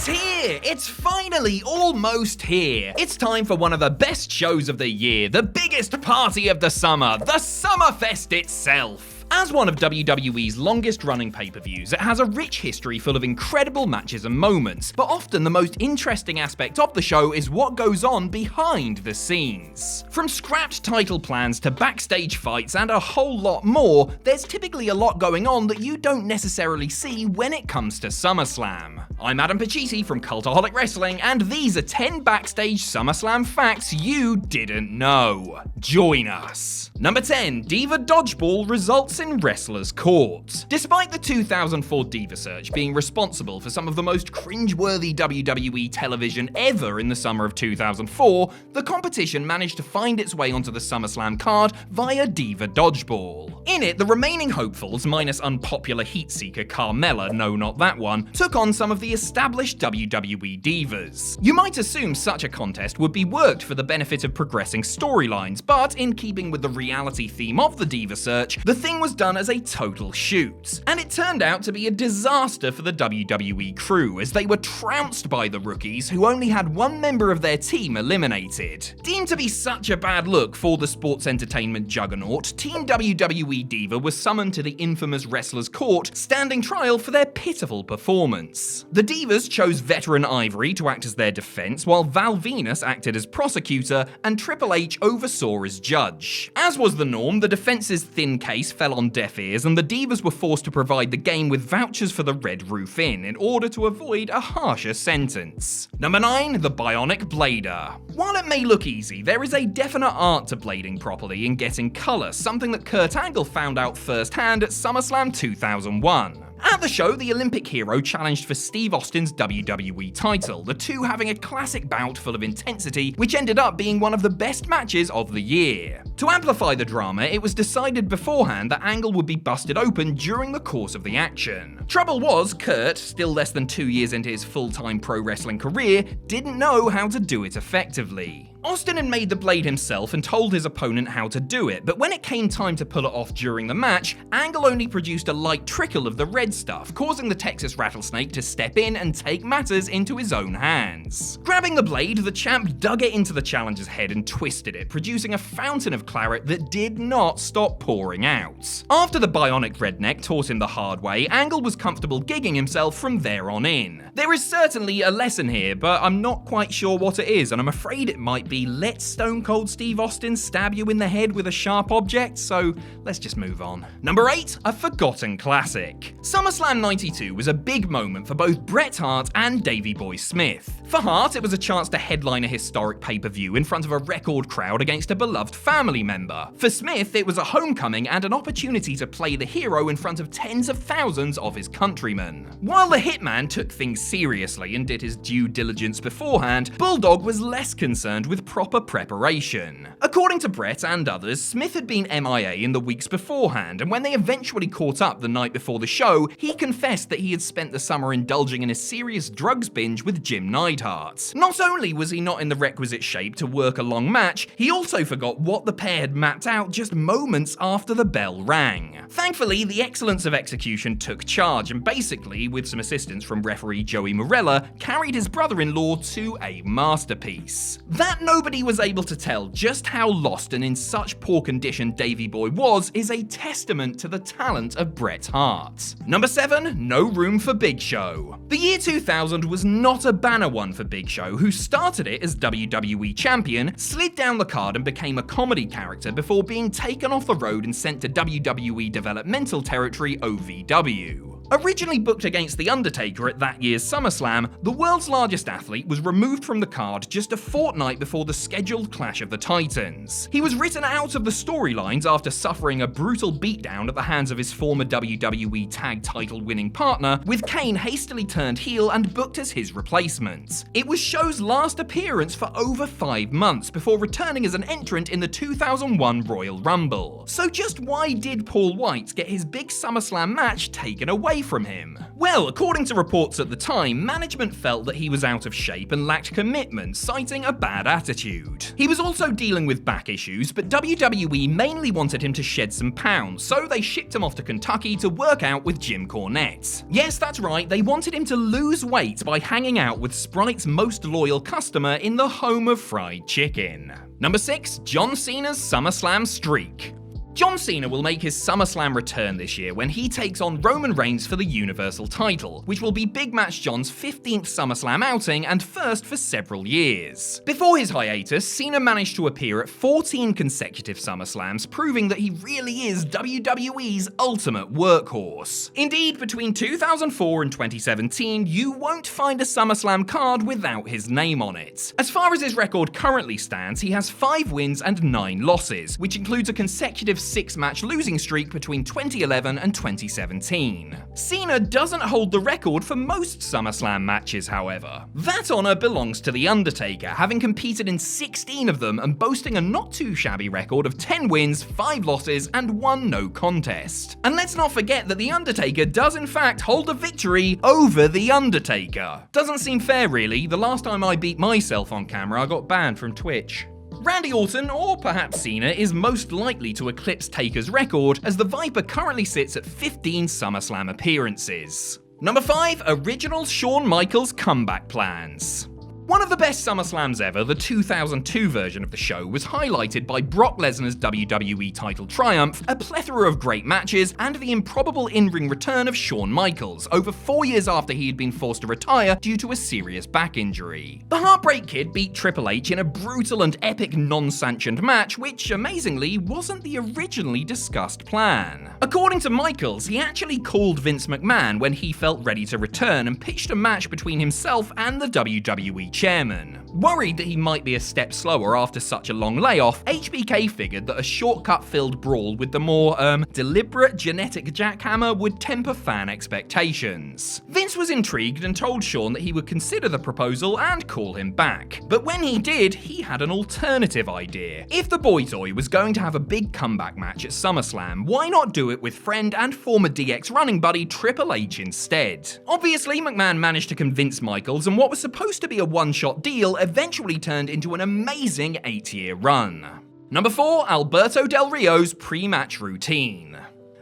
It's here! It's finally almost here! It's time for one of the best shows of the year, the biggest party of the summer, the Summerfest itself! As one of WWE's longest-running pay-per-views, it has a rich history full of incredible matches and moments, but often the most interesting aspect of the show is what goes on behind the scenes. From scrapped title plans to backstage fights and a whole lot more, there's typically a lot going on that you don't necessarily see when it comes to SummerSlam. I'm Adam Pacitti from Cultaholic Wrestling, and these are 10 backstage SummerSlam facts you didn't know. Join us. Number 10. Diva Dodgeball results in wrestlers caught. Despite the 2004 Diva search being responsible for some of the most cringeworthy WWE television ever in the summer of 2004, the competition managed to find its way onto the SummerSlam card via Diva Dodgeball. In it, the remaining hopefuls, minus unpopular heat seeker Carmella, no not that one, took on some of the established WWE divas. You might assume such a contest would be worked for the benefit of progressing storylines, but in keeping with the reality theme of the Diva search, the thing was done as a total shoot. And it turned out to be a disaster for the WWE crew, as they were trounced by the rookies, who only had one member of their team eliminated. Deemed to be such a bad look for the sports entertainment juggernaut, Team WWE Diva was summoned to the infamous Wrestlers Court, standing trial for their pitiful performance. The Divas chose veteran Ivory to act as their defense, while Val Venus acted as prosecutor and Triple H oversaw as judge. As was the norm, the defense's thin case fell on deaf ears, and the Divas were forced to provide the game with vouchers for the Red Roof Inn in order to avoid a harsher sentence. Number 9. The Bionic Blader. While it may look easy, there is a definite art to blading properly and getting colour, something that Kurt Angle found out firsthand at SummerSlam 2001. At the show, the Olympic hero challenged for Steve Austin's WWE title, the two having a classic bout full of intensity, which ended up being one of the best matches of the year. To amplify the drama, it was decided beforehand that Angle would be busted open during the course of the action. Trouble was, Kurt, still less than 2 years into his full-time pro wrestling career, didn't know how to do it effectively. Austin had made the blade himself and told his opponent how to do it, but when it came time to pull it off during the match, Angle only produced a light trickle of the red stuff, causing the Texas Rattlesnake to step in and take matters into his own hands. Grabbing the blade, the champ dug it into the challenger's head and twisted it, producing a fountain of claret that did not stop pouring out. After the Bionic Redneck taught him the hard way, Angle was comfortable gigging himself from there on in. There is certainly a lesson here, but I'm not quite sure what it is, and I'm afraid it might be let Stone Cold Steve Austin stab you in the head with a sharp object, so let's just move on. Number 8. A forgotten classic. SummerSlam 92 was a big moment for both Bret Hart and Davey Boy Smith. For Hart, it was a chance to headline a historic pay-per-view in front of a record crowd against a beloved family member. For Smith, it was a homecoming and an opportunity to play the hero in front of tens of thousands of his countrymen. While the Hitman took things seriously and did his due diligence beforehand, Bulldog was less concerned with proper preparation. According to Bret and others, Smith had been MIA in the weeks beforehand, and when they eventually caught up the night before the show, he confessed that he had spent the summer indulging in a serious drugs binge with Jim Neidhart. Not only was he not in the requisite shape to work a long match, he also forgot what the pair had mapped out just moments after the bell rang. Thankfully, the excellence of execution took charge, and basically, with some assistance from referee Joey Morella, carried his brother-in-law to a masterpiece. That nobody was able to tell just how lost and in such poor condition Davey Boy was is a testament to the talent of Bret Hart. Number 7. No room for Big Show. The year 2000 was not a banner one for Big Show, who started it as WWE champion, slid down the card and became a comedy character before being taken off the road and sent to WWE developmental territory OVW. Originally booked against The Undertaker at that year's SummerSlam, the world's largest athlete was removed from the card just a fortnight before the scheduled Clash of the Titans. He was written out of the storylines after suffering a brutal beatdown at the hands of his former WWE Tag Title winning partner, with Kane hastily turned heel and booked as his replacement. It was Show's last appearance for over 5 months before returning as an entrant in the 2001 Royal Rumble. So just why did Paul White get his big SummerSlam match taken away away from him? Well, according to reports at the time, management felt that he was out of shape and lacked commitment, citing a bad attitude. He was also dealing with back issues, but WWE mainly wanted him to shed some pounds, so they shipped him off to Kentucky to work out with Jim Cornette. Yes, that's right, they wanted him to lose weight by hanging out with Sprite's most loyal customer in the home of fried chicken. Number 6, John Cena's SummerSlam streak. John Cena will make his SummerSlam return this year when he takes on Roman Reigns for the Universal title, which will be Big Match John's 15th SummerSlam outing and first for several years. Before his hiatus, Cena managed to appear at 14 consecutive SummerSlams, proving that he really is WWE's ultimate workhorse. Indeed, between 2004 and 2017, you won't find a SummerSlam card without his name on it. As far as his record currently stands, he has 5 wins and 9 losses, which includes a consecutive 6-match losing streak between 2011 and 2017. Cena doesn't hold the record for most SummerSlam matches, however. That honor belongs to The Undertaker, having competed in 16 of them and boasting a not too shabby record of 10 wins, 5 losses, and 1 no contest. And let's not forget that The Undertaker does in fact hold a victory over The Undertaker. Doesn't seem fair really, the last time I beat myself on camera I got banned from Twitch. Randy Orton, or perhaps Cena, is most likely to eclipse Taker's record, as the Viper currently sits at 15 SummerSlam appearances. Number 5, original Shawn Michaels comeback plans. One of the best SummerSlams ever, the 2002 version of the show, was highlighted by Brock Lesnar's WWE title triumph, a plethora of great matches, and the improbable in-ring return of Shawn Michaels, over 4 years after he had been forced to retire due to a serious back injury. The Heartbreak Kid beat Triple H in a brutal and epic non-sanctioned match, which, amazingly, wasn't the originally discussed plan. According to Michaels, he actually called Vince McMahon when he felt ready to return and pitched a match between himself and the WWE chairman. Worried that he might be a step slower after such a long layoff, HBK figured that a shortcut-filled brawl with the more, deliberate genetic jackhammer would temper fan expectations. Vince was intrigued and told Shawn that he would consider the proposal and call him back. But when he did, he had an alternative idea. If the Boy Toy was going to have a big comeback match at SummerSlam, why not do it with friend and former DX running buddy Triple H instead? Obviously, McMahon managed to convince Michaels, and what was supposed to be a one-shot deal eventually turned into an amazing 8-year run. Number 4, Alberto Del Rios pre-match routine.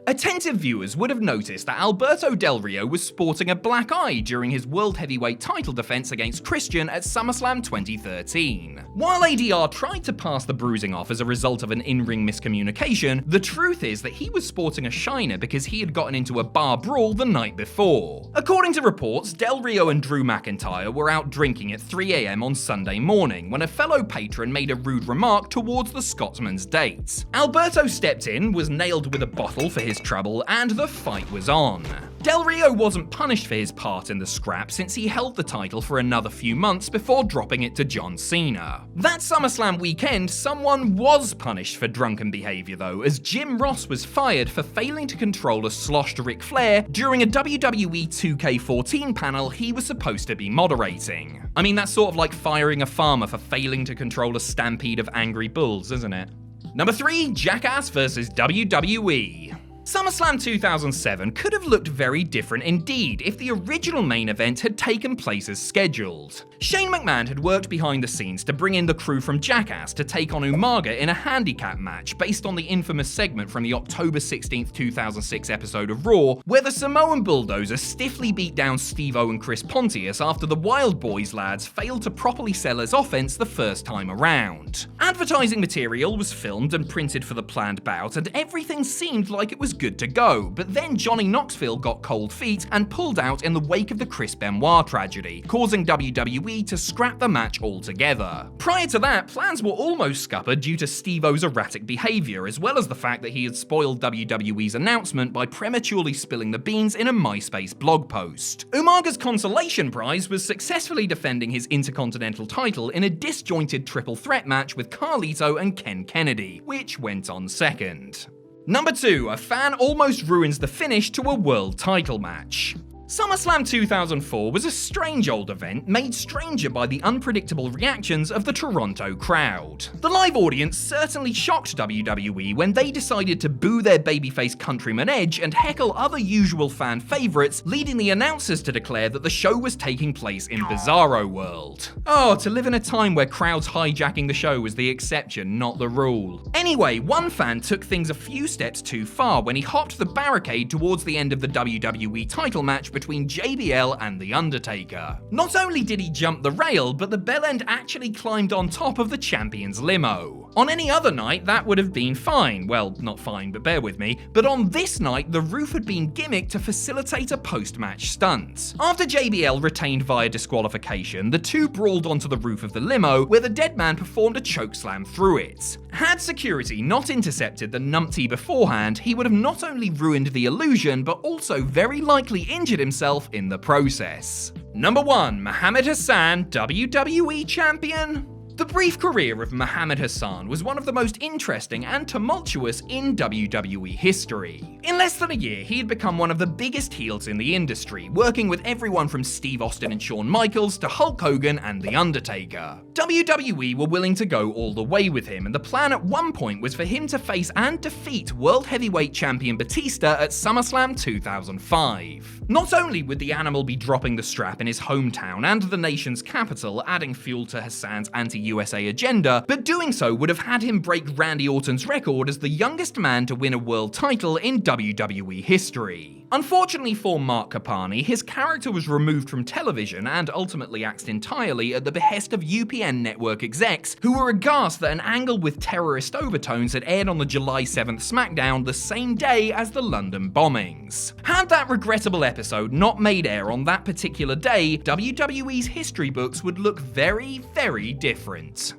Attentive viewers would have noticed that Alberto Del Rio was sporting a black eye during his World Heavyweight title defense against Christian at SummerSlam 2013. While ADR tried to pass the bruising off as a result of an in-ring miscommunication, the truth is that he was sporting a shiner because he had gotten into a bar brawl the night before. According to reports, Del Rio and Drew McIntyre were out drinking at 3 AM on Sunday morning when a fellow patron made a rude remark towards the Scotsman's date. Alberto stepped in, was nailed with a bottle for his trouble, and the fight was on. Del Rio wasn't punished for his part in the scrap since he held the title for another few months before dropping it to John Cena. That SummerSlam weekend, someone was punished for drunken behavior though, as Jim Ross was fired for failing to control a sloshed Ric Flair during a WWE 2K14 panel he was supposed to be moderating. I mean, that's sort of like firing a farmer for failing to control a stampede of angry bulls, isn't it? Number 3, Jackass vs WWE. SummerSlam 2007 could have looked very different indeed if the original main event had taken place as scheduled. Shane McMahon had worked behind the scenes to bring in the crew from Jackass to take on Umaga in a handicap match based on the infamous segment from the October 16th, 2006 episode of Raw, where the Samoan Bulldozer stiffly beat down Steve-O and Chris Pontius after the Wild Boys lads failed to properly sell his offense the first time around. Advertising material was filmed and printed for the planned bout, and everything seemed like it was good to go, but then Johnny Knoxville got cold feet and pulled out in the wake of the Chris Benoit tragedy, causing WWE to scrap the match altogether. Prior to that, plans were almost scuppered due to Steve-O's erratic behavior, as well as the fact that he had spoiled WWE's announcement by prematurely spilling the beans in a MySpace blog post. Umaga's consolation prize was successfully defending his Intercontinental title in a disjointed triple threat match with Carlito and Ken Kennedy, which went on second. Number 2, a fan almost ruins the finish to a world title match. SummerSlam 2004 was a strange old event made stranger by the unpredictable reactions of the Toronto crowd. The live audience certainly shocked WWE when they decided to boo their babyface countryman Edge and heckle other usual fan favorites, leading the announcers to declare that the show was taking place in Bizarro World. Oh, to live in a time where crowds hijacking the show was the exception, not the rule. Anyway, one fan took things a few steps too far when he hopped the barricade towards the end of the WWE title match between JBL and The Undertaker. Not only did he jump the rail, but the bellend actually climbed on top of the champion's limo. On any other night, that would have been fine. Well, not fine, but bear with me. But on this night, the roof had been gimmicked to facilitate a post-match stunt. After JBL retained via disqualification, the two brawled onto the roof of the limo, where the dead man performed a chokeslam through it. Had security not intercepted the numpty beforehand, he would have not only ruined the illusion, but also very likely injured himself in the process. Number 1. Mohammed Hassan, WWE Champion. The brief career of Mohammed Hassan was one of the most interesting and tumultuous in WWE history. In less than a year, he had become one of the biggest heels in the industry, working with everyone from Steve Austin and Shawn Michaels to Hulk Hogan and The Undertaker. WWE were willing to go all the way with him, and the plan at one point was for him to face and defeat World Heavyweight Champion Batista at SummerSlam 2005. Not only would the animal be dropping the strap in his hometown and the nation's capital, adding fuel to Hassan's anti-USA agenda, but doing so would have had him break Randy Orton's record as the youngest man to win a world title in WWE history. Unfortunately for Mark Capani, his character was removed from television and ultimately axed entirely at the behest of UPN network execs, who were aghast that an angle with terrorist overtones had aired on the July 7th SmackDown the same day as the London bombings. Had that regrettable episode not made air on that particular day, WWE's history books would look very, very different.